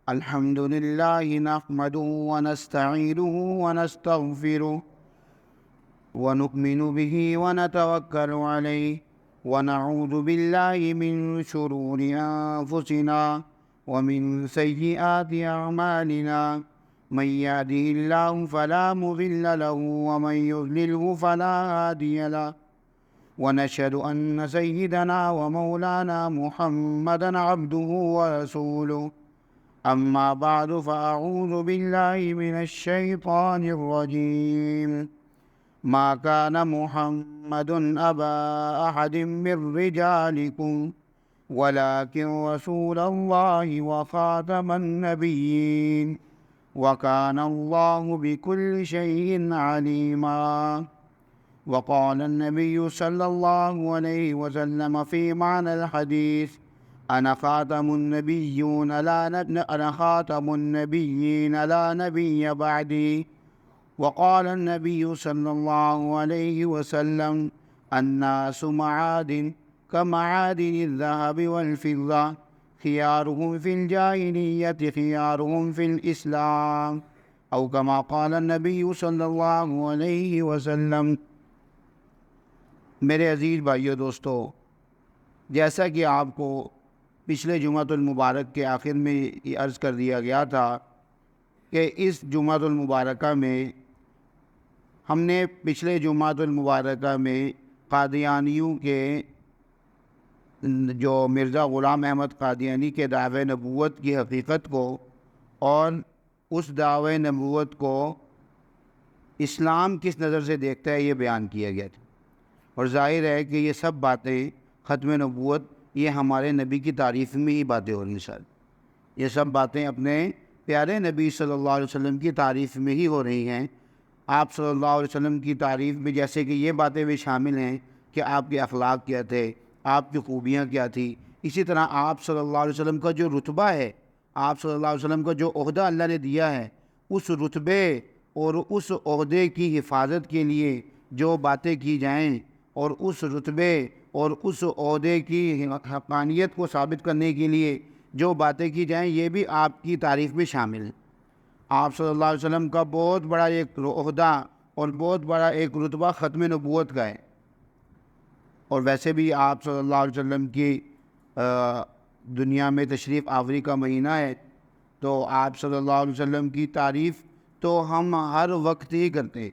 الحمد لله نحمده ونستعينه ونستغفره ونؤمن به ونتوكل عليه ونعوذ بالله من شرور أنفسنا ومن سيئات أعمالنا من يهده الله فلا مضل له ومن يضلله فلا هادي له ونشهد أن سيدنا ومولانا محمدا عبده ورسوله أما بعد فأعوذ بالله من الشيطان الرجيم ما كان محمد أبا أحد من رجالكم ولكن رسول الله وخاتم النبيين وكان الله بكل شيء عليما. وقال النبي صلى الله عليه وسلم في معنى الحديث أنا خاتم النبيين لا نبي بعدي. وقال النبي صلى الله عليه وسلم الناس معادن كمعادن الذهب والفضة خيارهم في الجاهلية خيارهم في الإسلام أو كما قال النبي صلی اللہ علیہ وسلم. میرے عزیز بھائیو دوستو، جیسا کہ آپ کو پچھلے جمعۃ المبارک کے آخر میں یہ عرض کر دیا گیا تھا کہ اس جمعۃ المبارکہ میں ہم نے پچھلے جمعۃ المبارکہ میں قادیانیوں کے جو مرزا غلام احمد قادیانی کے دعوی نبوت کی حقیقت کو اور اس دعوی نبوت کو اسلام کس نظر سے دیکھتا ہے یہ بیان کیا گیا تھا. اور ظاہر ہے کہ یہ سب باتیں ختم نبوت یہ ہمارے نبی کی تعریف میں ہی باتیں ہو رہی ہیں. سر یہ سب باتیں اپنے پیارے نبی صلی اللہ علیہ وسلم کی تعریف میں ہی ہو رہی ہیں. آپ صلی اللہ علیہ وسلم کی تعریف میں جیسے کہ یہ باتیں بھی شامل ہیں کہ آپ کے اخلاق کیا تھے، آپ کی خوبیاں کیا تھی، اسی طرح آپ صلی اللہ علیہ وسلم کا جو رتبہ ہے، آپ صلی اللہ علیہ وسلم کا جو عہدہ اللہ نے دیا ہے، اس رتبے اور اس عہدے کی حفاظت کے لیے جو باتیں کی جائیں اور اس رتبے اور اس عہدے کی حقانیت کو ثابت کرنے کے لیے جو باتیں کی جائیں یہ بھی آپ کی تعریف میں شامل ہیں. آپ صلی اللہ علیہ وسلم کا بہت بڑا ایک عہدہ اور بہت بڑا ایک رتبہ ختم نبوت کا ہے. اور ویسے بھی آپ صلی اللہ علیہ وسلم کی دنیا میں تشریف آوری کا مہینہ ہے، تو آپ صلی اللہ علیہ وسلم کی تعریف تو ہم ہر وقت ہی کرتے ہیں.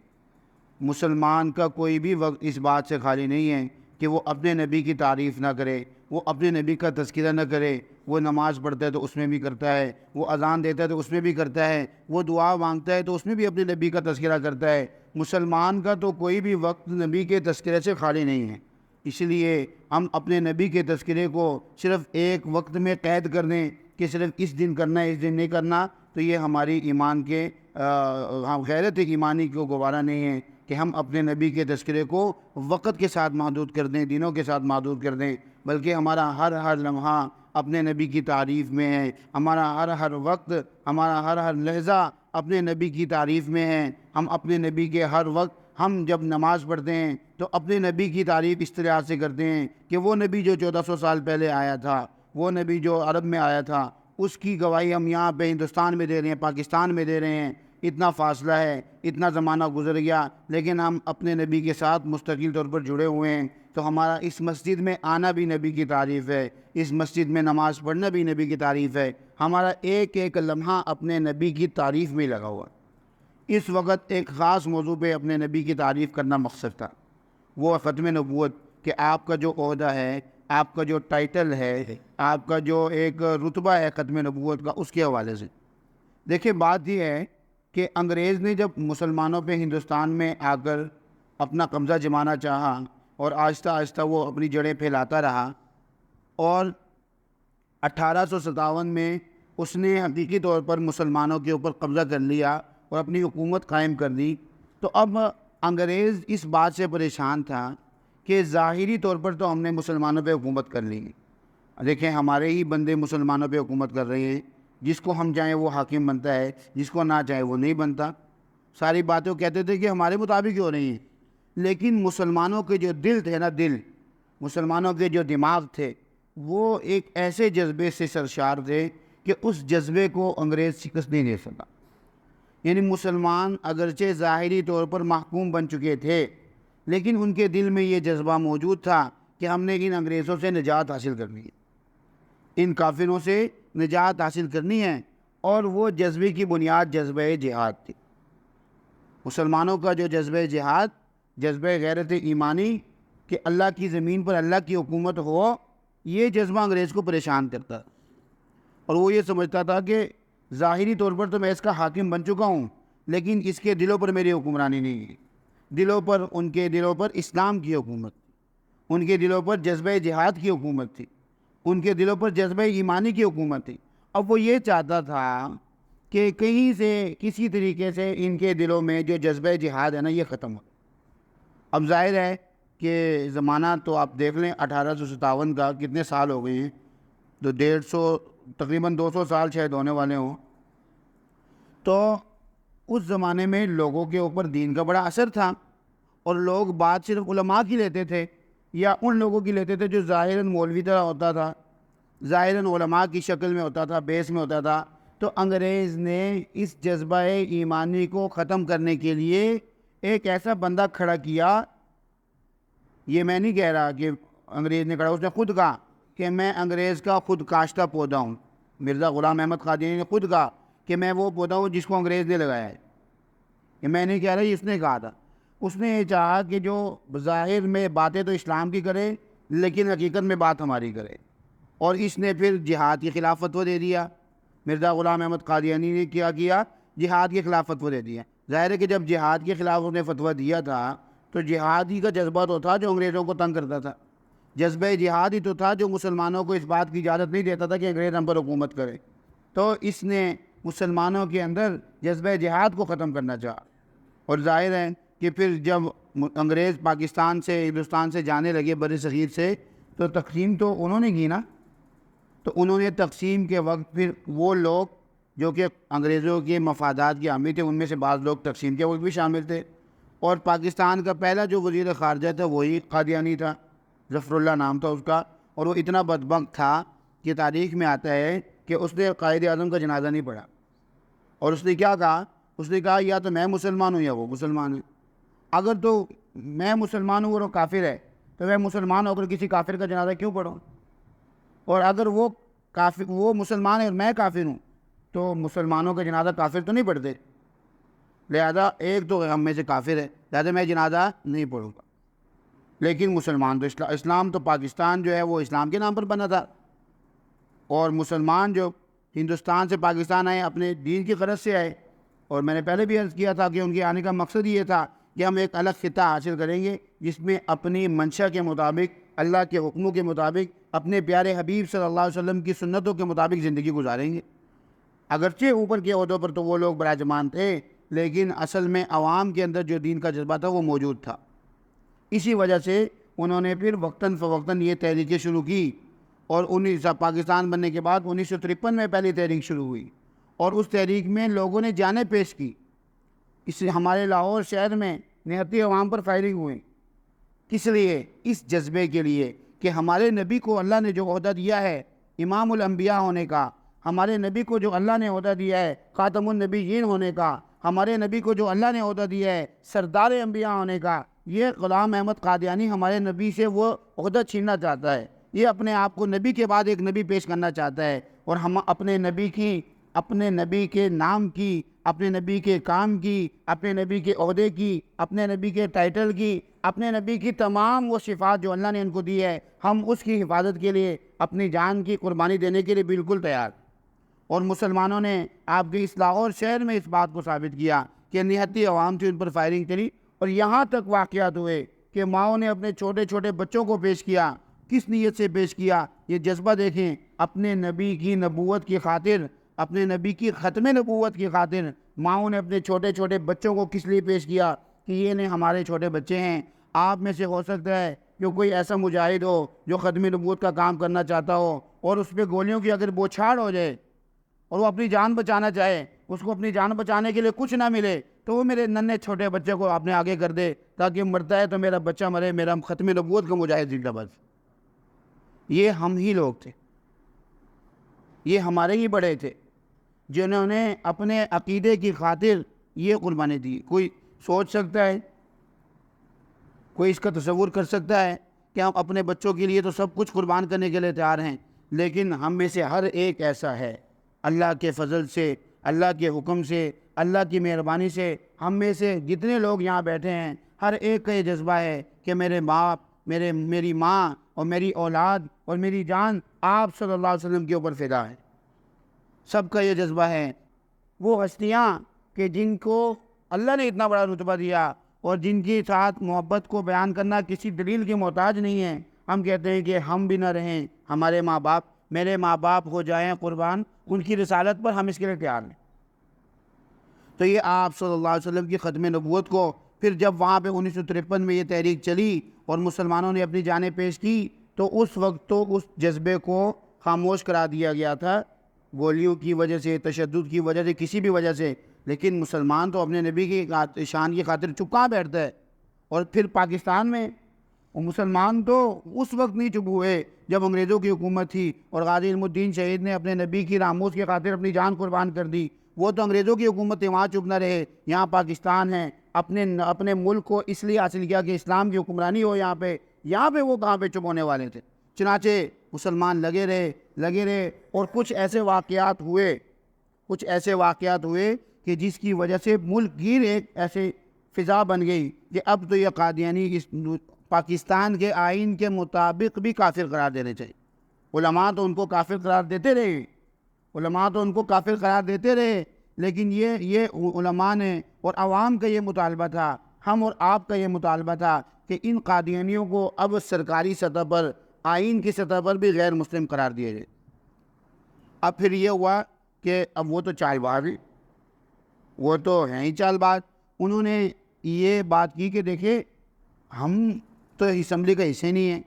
مسلمان کا کوئی بھی وقت اس بات سے خالی نہیں ہے کہ وہ اپنے نبی کی تعریف نہ کرے، وہ اپنے نبی کا تذکرہ نہ کرے. وہ نماز پڑھتا ہے تو اس میں بھی کرتا ہے، وہ اذان دیتا ہے تو اس میں بھی کرتا ہے، وہ دعا مانگتا ہے تو اس میں بھی اپنے نبی کا تذکرہ کرتا ہے. مسلمان کا تو کوئی بھی وقت نبی کے تذکرے سے خالی نہیں ہے. اس لیے ہم اپنے نبی کے تذکرے کو صرف ایک وقت میں قید کر دیں کہ صرف اس دن کرنا ہے اس دن نہیں کرنا، تو یہ ہماری ایمان کے غیرت ایمانی کو گوارا نہیں ہے کہ ہم اپنے نبی کے تذکرے کو وقت کے ساتھ محدود کر دیں، دنوں کے ساتھ محدود کر دیں، بلکہ ہمارا ہر لمحہ اپنے نبی کی تعریف میں ہے. ہمارا ہر وقت، ہمارا ہر لحظہ اپنے نبی کی تعریف میں ہے. ہم اپنے نبی کے ہر وقت، ہم جب نماز پڑھتے ہیں تو اپنے نبی کی تعریف اس طرح سے کرتے ہیں کہ وہ نبی جو 1400 سال پہلے آیا تھا، وہ نبی جو عرب میں آیا تھا، اس کی گواہی ہم یہاں پہ ہندوستان میں دے رہے ہیں، پاکستان میں دے رہے ہیں. اتنا فاصلہ ہے، اتنا زمانہ گزر گیا، لیکن ہم اپنے نبی کے ساتھ مستقل طور پر جڑے ہوئے ہیں. تو ہمارا اس مسجد میں آنا بھی نبی کی تعریف ہے، اس مسجد میں نماز پڑھنا بھی نبی کی تعریف ہے. ہمارا ایک ایک لمحہ اپنے نبی کی تعریف میں لگا ہوا. اس وقت ایک خاص موضوع پہ اپنے نبی کی تعریف کرنا مقصد تھا، وہ ختم نبوت، کہ آپ کا جو عہدہ ہے، آپ کا جو ٹائٹل ہے، آپ کا جو ایک رتبہ ہے ختم نبوت کا، اس کے حوالے سے. دیکھیں بات یہ ہے کہ انگریز نے جب مسلمانوں پہ ہندوستان میں آ کر اپنا قبضہ جمانا چاہا اور آہستہ آہستہ وہ اپنی جڑیں پھیلاتا رہا، اور 1857 میں اس نے حقیقی طور پر مسلمانوں کے اوپر قبضہ کر لیا اور اپنی حکومت قائم کر دی. تو اب انگریز اس بات سے پریشان تھا کہ ظاہری طور پر تو ہم نے مسلمانوں پہ حکومت کر لی، دیکھیں ہمارے ہی بندے مسلمانوں پہ حکومت کر رہے ہیں، جس کو ہم چاہیں وہ حاکم بنتا ہے، جس کو نہ چاہے وہ نہیں بنتا. ساری باتیں کہتے تھے کہ ہمارے مطابق ہو رہی ہیں، لیکن مسلمانوں کے جو دل تھے نا، مسلمانوں کے جو دماغ تھے، وہ ایک ایسے جذبے سے سرشار تھے کہ اس جذبے کو انگریز شکست نہیں دے سکا۔ یعنی مسلمان اگرچہ ظاہری طور پر محکوم بن چکے تھے، لیکن ان کے دل میں یہ جذبہ موجود تھا کہ ہم نے ان انگریزوں سے نجات حاصل کرنی ہے، ان کافروں سے نجات حاصل کرنی ہے، اور وہ جذبے کی بنیاد جذبہ جہاد تھی۔ مسلمانوں کا جو جذبہ جہاد، جذبہ غیرت ایمانی کہ اللہ کی زمین پر اللہ کی حکومت ہو، یہ جذبہ انگریز کو پریشان کرتا، اور وہ یہ سمجھتا تھا کہ ظاہری طور پر تو میں اس کا حاکم بن چکا ہوں، لیکن اس کے دلوں پر میری حکمرانی نہیں ہے، ان کے دلوں پر اسلام کی حکومت تھی، ان کے دلوں پر جذبہ جہاد کی حکومت تھی، ان کے دلوں پر جذبہ ایمانی کی حکومت تھی۔ اب وہ یہ چاہتا تھا کہ کہیں سے کسی طریقے سے ان کے دلوں میں جو جذبہ جہاد ہے نا، یہ ختم ہو۔ اب ظاہر ہے کہ زمانہ تو آپ دیکھ لیں 1857 کا، کتنے سال ہو گئے ہیں، تو 150 تقریباً 200 سال شاید ہونے والے ہوں۔ تو اس زمانے میں لوگوں کے اوپر دین کا بڑا اثر تھا، اور لوگ بات صرف علماء کی لیتے تھے، یا ان لوگوں کی لیتے تھے جو ظاہراً مولوی طرح ہوتا تھا، ظاہراً علماء کی شکل میں ہوتا تھا، بیس میں ہوتا تھا۔ تو انگریز نے اس جذبہ ایمانی کو ختم کرنے کے لیے ایک ایسا بندہ کھڑا کیا، یہ میں نہیں کہہ رہا کہ انگریز نے کھڑا، اس نے خود کہا کہ میں انگریز کا خود کاشتہ پودا ہوں۔ مرزا غلام احمد قادیانی نے خود کہا کہ میں وہ پودا ہوں جس کو انگریز نے لگایا ہے، یہ میں نہیں کہہ رہا، اس نے کہا تھا۔ اس نے یہ چاہا کہ جو ظاہر میں باتیں تو اسلام کی کرے، لیکن حقیقت میں بات ہماری کرے، اور اس نے پھر جہاد کے خلاف فتویٰ دے دیا۔ مرزا غلام احمد قادیانی نے کیا کیا؟ جہاد کے خلاف فتویٰ دے دیا۔ ظاہر ہے کہ جب جہاد کے خلاف اس نے فتویٰ دیا تھا تو جہاد ہی کا جذبہ تو تھا جو انگریزوں کو تنگ کرتا تھا، جذبہ جہاد ہی تو تھا جو مسلمانوں کو اس بات کی اجازت نہیں دیتا تھا کہ انگریز ہم پر حکومت کرے۔ تو اس نے مسلمانوں کے اندر جذبہ جہاد کو ختم کرنا چاہا، اور ظاہر ہے کہ پھر جب انگریز پاکستان سے، ہندوستان سے جانے لگے بر صغیر سے، تو تقسیم تو انہوں نے کی نا۔ تو انہوں نے تقسیم کے وقت پھر وہ لوگ جو کہ انگریزوں کے مفادات کے حامی تھے، ان میں سے بعض لوگ تقسیم کے وقت بھی شامل تھے، اور پاکستان کا پہلا جو وزیر خارجہ تھا وہی قادیانی تھا، ظفر اللہ نام تھا اس کا، اور وہ اتنا بدبخت تھا کہ تاریخ میں آتا ہے کہ اس نے قائد اعظم کا جنازہ نہیں پڑھا، اور اس نے کیا کہا؟ اس نے کہا یا تو میں مسلمان ہوں یا وہ مسلمان ہے، اگر تو میں مسلمان ہوں اور وہ کافر ہے تو میں مسلمان ہو کر کسی کافر کا جنازہ کیوں پڑھوں، اور اگر وہ مسلمان ہے اور میں کافر ہوں تو مسلمانوں کا جنازہ کافر تو نہیں پڑھتے، لہذا ایک تو ہم میں سے کافر ہے، لہذا میں جنازہ نہیں پڑھوں گا۔ لیکن مسلمان تو اسلام تو پاکستان جو ہے وہ اسلام کے نام پر بنا تھا، اور مسلمان جو ہندوستان سے پاکستان آئے اپنے دین کی غرض سے آئے، اور میں نے پہلے بھی عرض کیا تھا کہ ان کے آنے کا مقصد یہ تھا کہ ہم ایک الگ خطہ حاصل کریں گے جس میں اپنی منشا کے مطابق، اللہ کے حکموں کے مطابق، اپنے پیارے حبیب صلی اللہ علیہ وسلم کی سنتوں کے مطابق زندگی گزاریں گے۔ اگرچہ اوپر کے عہدوں پر تو وہ لوگ براجمان تھے، لیکن اصل میں عوام کے اندر جو دین کا جذبہ تھا وہ موجود تھا۔ اسی وجہ سے انہوں نے پھر وقتاً فوقتاً یہ تحریکیں شروع کی، اور پاکستان بننے کے بعد 1953 میں پہلی تحریک شروع ہوئی، اور اس تحریک میں لوگوں نے جانیں پیش کی۔ اس ہمارے لاہور شہر میں نہتی عوام پر فائرنگ ہوئی، کس لیے؟ اس جذبے کے لیے کہ ہمارے نبی کو اللہ نے جو عہدہ دیا ہے امام الانبیاء ہونے کا، ہمارے نبی کو جو اللہ نے عہدہ دیا ہے خاتم النبیین ہونے کا، ہمارے نبی کو جو اللہ نے عہدہ دیا ہے سردار انبیاء ہونے کا، یہ غلام احمد قادیانی ہمارے نبی سے وہ عہدہ چھیننا چاہتا ہے، یہ اپنے آپ کو نبی کے بعد ایک نبی پیش کرنا چاہتا ہے، اور ہم اپنے نبی کے نام کی، اپنے نبی کے کام کی، اپنے نبی کے عہدے کی، اپنے نبی کے ٹائٹل کی، اپنے نبی کی تمام وہ صفات جو اللہ نے ان کو دی ہے، ہم اس کی حفاظت کے لیے اپنی جان کی قربانی دینے کے لیے بالکل تیار۔ اور مسلمانوں نے آپ کے اس لاہور شہر میں اس بات کو ثابت کیا کہ نہتی عوام تھی، ان پر فائرنگ چلی، اور یہاں تک واقعات ہوئے کہ ماؤں نے اپنے چھوٹے چھوٹے بچوں کو پیش کیا۔ کس نیت سے پیش کیا؟ یہ جذبہ دیکھیں، اپنے نبی کی نبوت کی خاطر، اپنے نبی کی ختم نبوت کی خاطر ماؤں نے اپنے چھوٹے چھوٹے بچوں کو کس لیے پیش کیا کہ یہ نہیں ہمارے چھوٹے بچے ہیں۔ آپ میں سے ہو سکتا ہے کہ کوئی ایسا مجاہد ہو جو ختم نبوت کا کام کرنا چاہتا ہو، اور اس پہ گولیوں کی اگر بوچھاڑ ہو جائے اور وہ اپنی جان بچانا چاہے، اس کو اپنی جان بچانے کے لیے کچھ نہ ملے، تو وہ میرے ننھے چھوٹے بچے کو اپنے آگے کر دے تاکہ مرتا ہے تو میرا بچہ مرے، میرا ختم نبوت کا مجاہد زندہ باد۔ یہ ہم ہی لوگ تھے، یہ ہمارے ہی بڑے تھے جنہوں نے اپنے عقیدے کی خاطر یہ قربانی دی۔ کوئی سوچ سکتا ہے، کوئی اس کا تصور کر سکتا ہے کہ ہم اپنے بچوں کے لیے تو سب کچھ قربان کرنے کے لیے تیار ہیں، لیکن ہم میں سے ہر ایک ایسا ہے، اللہ کے فضل سے، اللہ کے حکم سے، اللہ کی مہربانی سے، ہم میں سے جتنے لوگ یہاں بیٹھے ہیں ہر ایک کا یہ جذبہ ہے کہ میرے باپ، میری ماں اور میری اولاد اور میری جان آپ صلی اللہ علیہ وسلم کے اوپر فدا ہے۔ سب کا یہ جذبہ ہے۔ وہ ہستیاں کہ جن کو اللہ نے اتنا بڑا رتبہ دیا اور جن کے ساتھ محبت کو بیان کرنا کسی دلیل کے محتاج نہیں ہے، ہم کہتے ہیں کہ ہم بھی نہ رہیں، ہمارے ماں باپ، میرے ماں باپ ہو جائیں قربان ان کی رسالت پر، ہم اس کے لیے تیار ہیں۔ تو یہ آپ صلی اللہ علیہ وسلم کی ختم نبوت کو پھر جب وہاں پہ 1953 میں یہ تحریک چلی اور مسلمانوں نے اپنی جانیں پیش کی تو اس وقت تو اس جذبے کو خاموش کرا دیا گیا تھا، گولیوں کی وجہ سے، تشدد کی وجہ سے، کسی بھی وجہ سے، لیکن مسلمان تو اپنے نبی کی شان کی خاطر چپ کہاں بیٹھتا ہے؟ اور پھر پاکستان میں مسلمان تو اس وقت نہیں چپ ہوئے جب انگریزوں کی حکومت تھی اور غازی علم الدین شہید نے اپنے نبی کی ناموس کی خاطر اپنی جان قربان کر دی۔ وہ تو انگریزوں کی حکومت تھی، وہاں چپ نہ رہے، یہاں پاکستان ہے، اپنے ملک کو اس لیے حاصل کیا کہ اسلام کی حکمرانی ہو یہاں پہ وہ کہاں پہ چپ ہونے والے تھے؟ چنانچہ مسلمان لگے رہے اور کچھ ایسے واقعات ہوئے کہ جس کی وجہ سے ملک گیر ایک ایسے فضا بن گئی کہ اب تو یہ قادیانی اس پاکستان کے آئین کے مطابق بھی کافر قرار دینے چاہیے۔ علماء تو ان کو کافر قرار دیتے رہے، لیکن یہ علماء نے اور عوام کا یہ مطالبہ تھا، ہم اور آپ کا یہ مطالبہ تھا کہ ان قادیانیوں کو اب سرکاری سطح پر، آئین کی سطح پر بھی غیر مسلم قرار دیا جائے۔ اب پھر یہ ہوا کہ اب وہ تو چال باز ہیں، وہ تو ہیں ہی چال باز۔ انہوں نے یہ بات کی کہ دیکھیں ہم تو اسمبلی کا حصہ نہیں ہیں،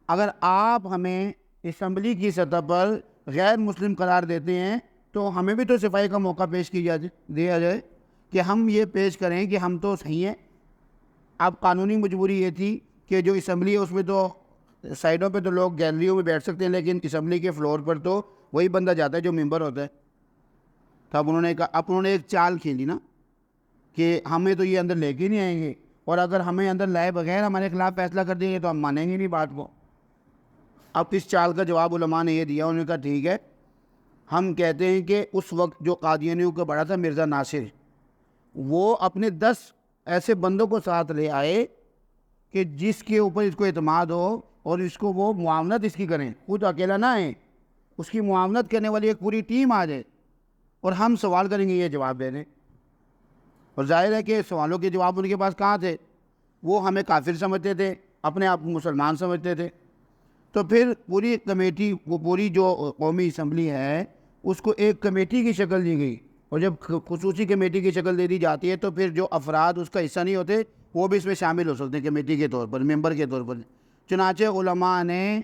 اگر آپ ہمیں اسمبلی کی سطح پر غیر مسلم قرار دیتے ہیں تو ہمیں بھی تو صفائی کا موقع پیش دیا جائے کہ ہم یہ پیش کریں کہ ہم تو صحیح ہیں۔ اب قانونی مجبوری یہ تھی کہ جو اسمبلی ہے اس میں تو سائڈوں پہ تو لوگ گیلریوں میں بیٹھ سکتے ہیں، لیکن اسمبلی کے فلور پر تو وہی بندہ جاتا ہے جو ممبر ہوتا ہے۔ تب انہوں نے ایک چال کھیلی نا کہ ہمیں تو یہ اندر لے کے نہیں آئیں گے، اور اگر ہمیں اندر لائے بغیر ہمارے خلاف فیصلہ کر دیں گے تو ہم مانیں گے نہیں بات کو۔ اب اس چال کا جواب علماء نے یہ دیا، انہوں نے کہا ٹھیک ہے، ہم کہتے ہیں کہ اس وقت جو قادیانیوں کا بڑا تھا مرزا ناصر، وہ اپنے 10 ایسے بندوں کو ساتھ لے آئے کہ جس کے اوپر اس کو اعتماد ہو اور اس کو وہ معاونت اس کی کریں، خود اکیلا نہ آئے، اس کی معاونت کرنے والی ایک پوری ٹیم آ جائے اور ہم سوال کریں گے، یہ جواب دے دیں۔ اور ظاہر ہے کہ سوالوں کے جواب ان کے پاس کہاں تھے؟ وہ ہمیں کافر سمجھتے تھے، اپنے آپ کو مسلمان سمجھتے تھے۔ تو پھر پوری کمیٹی، وہ پوری جو قومی اسمبلی ہے اس کو ایک کمیٹی کی شکل دی گئی، اور جب خصوصی کمیٹی کی شکل دے دی جاتی ہے تو پھر جو افراد اس کا حصہ نہیں ہوتے وہ بھی اس میں شامل ہو سکتے ہیں کمیٹی کے طور پر، ممبر کے طور پر۔ چنانچہ علماء نے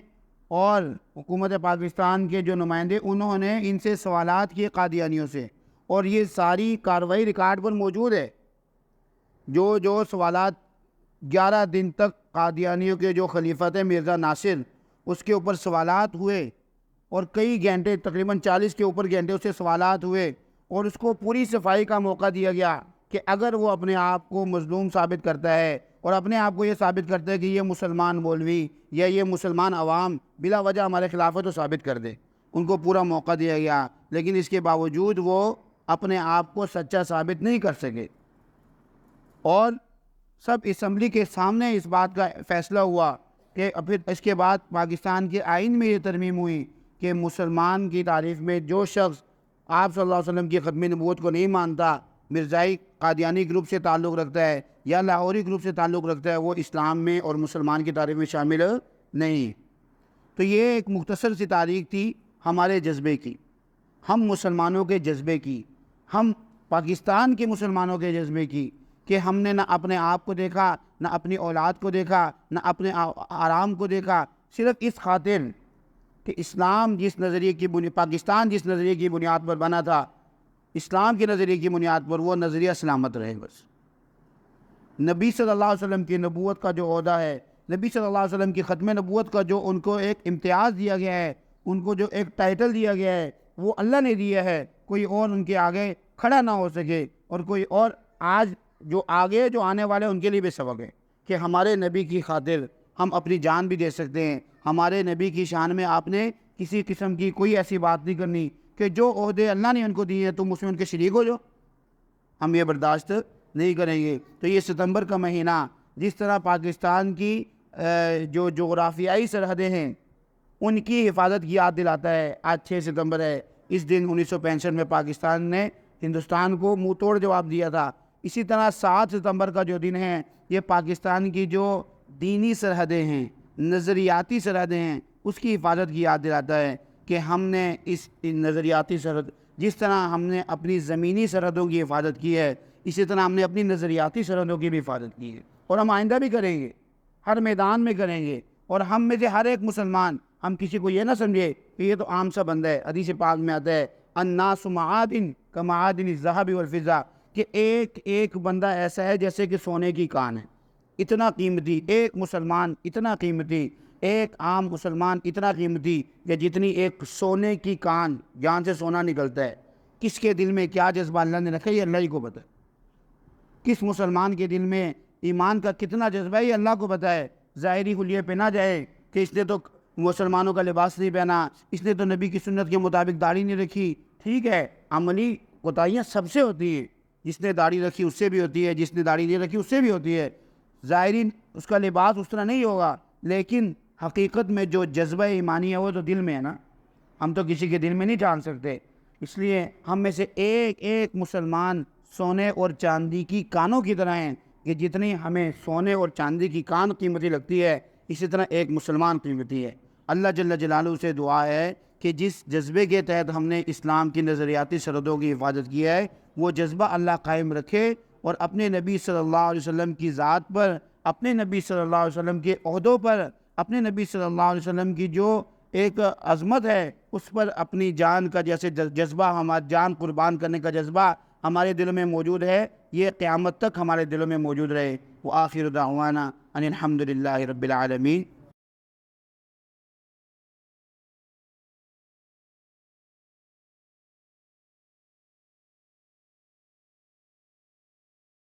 اور حکومت پاکستان کے جو نمائندے، انہوں نے ان سے سوالات کیے قادیانیوں سے، اور یہ ساری کارروائی ریکارڈ پر موجود ہے۔ جو سوالات 11 دن تک قادیانیوں کے جو خلیفہ تھے مرزا ناصر، اس کے اوپر سوالات ہوئے، اور کئی گھنٹے، تقریباً 40 کے اوپر گھنٹے اس سے سوالات ہوئے، اور اس کو پوری صفائی کا موقع دیا گیا کہ اگر وہ اپنے آپ کو مظلوم ثابت کرتا ہے اور اپنے آپ کو یہ ثابت کرتا ہے کہ یہ مسلمان مولوی یا یہ مسلمان عوام بلا وجہ ہمارے خلاف ہے تو ثابت کر دے، ان کو پورا موقع دیا گیا، لیکن اس کے باوجود وہ اپنے آپ کو سچا ثابت نہیں کر سکے، اور سب اسمبلی کے سامنے اس بات کا فیصلہ ہوا کہ پھر اس کے بعد پاکستان کے آئین میں یہ ترمیم ہوئی کہ مسلمان کی تعریف میں جو شخص آپ صلی اللہ علیہ وسلم کی ختم نبوت کو نہیں مانتا، مرزائی قادیانی گروپ سے تعلق رکھتا ہے یا لاہوری گروپ سے تعلق رکھتا ہے، وہ اسلام میں اور مسلمان کی تعریف میں شامل نہیں۔ تو یہ ایک مختصر سی تاریخ تھی ہمارے جذبے کی، ہم مسلمانوں کے جذبے کی، ہم پاکستان کے مسلمانوں کے جذبے کی، کہ ہم نے نہ اپنے آپ کو دیکھا، نہ اپنی اولاد کو دیکھا، نہ اپنے آرام کو دیکھا، صرف اس خاطر کہ اسلام جس نظریے کی پاکستان جس نظریے کی بنیاد پر بنا تھا، اسلام کے نظریے کی بنیاد پر وہ نظریہ سلامت رہے۔ بس نبی صلی اللہ علیہ وسلم کی نبوت کا جو عہدہ ہے، نبی صلی اللہ علیہ وسلم کی ختم نبوت کا جو ان کو ایک امتیاز دیا گیا ہے، ان کو جو ایک ٹائٹل دیا گیا ہے وہ اللہ نے دیا ہے، کوئی اور ان کے آگے کھڑا نہ ہو سکے، اور کوئی اور آج جو آگے جو آنے والے ان کے لیے بھی سبق ہے کہ ہمارے نبی کی خاطر ہم اپنی جان بھی دے سکتے ہیں۔ ہمارے نبی کی شان میں آپ نے کسی قسم کی کوئی ایسی بات نہیں کرنی کہ جو عہدے اللہ نے ان کو دیے ہیں تم اس میں ان کے شریک ہو جاؤ، ہم یہ برداشت نہیں کریں گے۔ تو یہ ستمبر کا مہینہ جس طرح پاکستان کی جو جغرافیائی سرحدیں ہیں ان کی حفاظت کی یاد دلاتا ہے۔ آج 6 ستمبر ہے، اس دن 1965 میں پاکستان نے ہندوستان کو منہ توڑ جواب دیا تھا۔ اسی طرح 7 ستمبر کا جو دن ہے یہ پاکستان کی جو دینی سرحدیں ہیں، نظریاتی سرحدیں ہیں، اس کی حفاظت کی یاد دلاتا ہے کہ ہم نے اس نظریاتی سرحد، جس طرح ہم نے اپنی زمینی سرحدوں کی حفاظت کی ہے، اسی طرح ہم نے اپنی نظریاتی سرحدوں کی بھی حفاظت کی ہے، اور ہم آئندہ بھی کریں گے، ہر میدان میں کریں گے۔ اور ہم میں سے ہر ایک مسلمان، ہم کسی کو یہ نہ سمجھے کہ یہ تو عام سا بندہ ہے۔ حدیث پاک میں آتا ہے الناس معادن کمعادن الذهب والفضہ، کہ ایک ایک بندہ ایسا ہے جیسے کہ سونے کی کان ہے، اتنا قیمتی ایک مسلمان، اتنا قیمتی ایک عام مسلمان، اتنا قیمتی کہ جتنی ایک سونے کی کان جہاں سے سونا نکلتا ہے۔ کس کے دل میں کیا جذبہ اللہ نے رکھا ہے یہ اللہ ہی کو پتہ ہے۔ کس مسلمان کے دل میں ایمان کا کتنا جذبہ ہے یہ اللہ کو پتہ ہے۔ ظاہری حلیے پہ نہ جائے کہ اس نے تو مسلمانوں کا لباس نہیں پہنا، اس نے تو نبی کی سنت کے مطابق داڑھی نہیں رکھی۔ ٹھیک ہے، عملی کوتاہیاں سب سے ہوتی ہیں، جس نے داڑھی رکھی اس سے بھی ہوتی ہے، جس نے داڑھی نہیں رکھی اس سے بھی ہوتی ہے۔ ظاہری اس کا لباس اس طرح نہیں ہوگا، لیکن حقیقت میں جو جذبہ ایمانی ہے وہ تو دل میں ہے نا، ہم تو کسی کے دل میں نہیں جان سکتے۔ اس لیے ہم میں سے ایک ایک مسلمان سونے اور چاندی کی کانوں کی طرح ہیں کہ جتنی ہمیں سونے اور چاندی کی کان قیمتی لگتی ہے اسی طرح ایک مسلمان قیمتی ہے۔ اللہ جل جلالہ سے دعا ہے کہ جس جذبے کے تحت ہم نے اسلام کی نظریاتی سرحدوں کی حفاظت کی ہے وہ جذبہ اللہ قائم رکھے، اور اپنے نبی صلی اللہ علیہ وسلم کی ذات پر، اپنے نبی صلی اللہ علیہ وسلم کے عہدوں پر، اپنے نبی صلی اللہ علیہ وسلم کی جو ایک عظمت ہے اس پر اپنی جان کا جیسے جذبہ، ہمارا جان قربان کرنے کا جذبہ ہمارے دلوں میں موجود ہے، یہ قیامت تک ہمارے دلوں میں موجود رہے۔ وآخر دعوانا ان الحمد للہ رب العالمین۔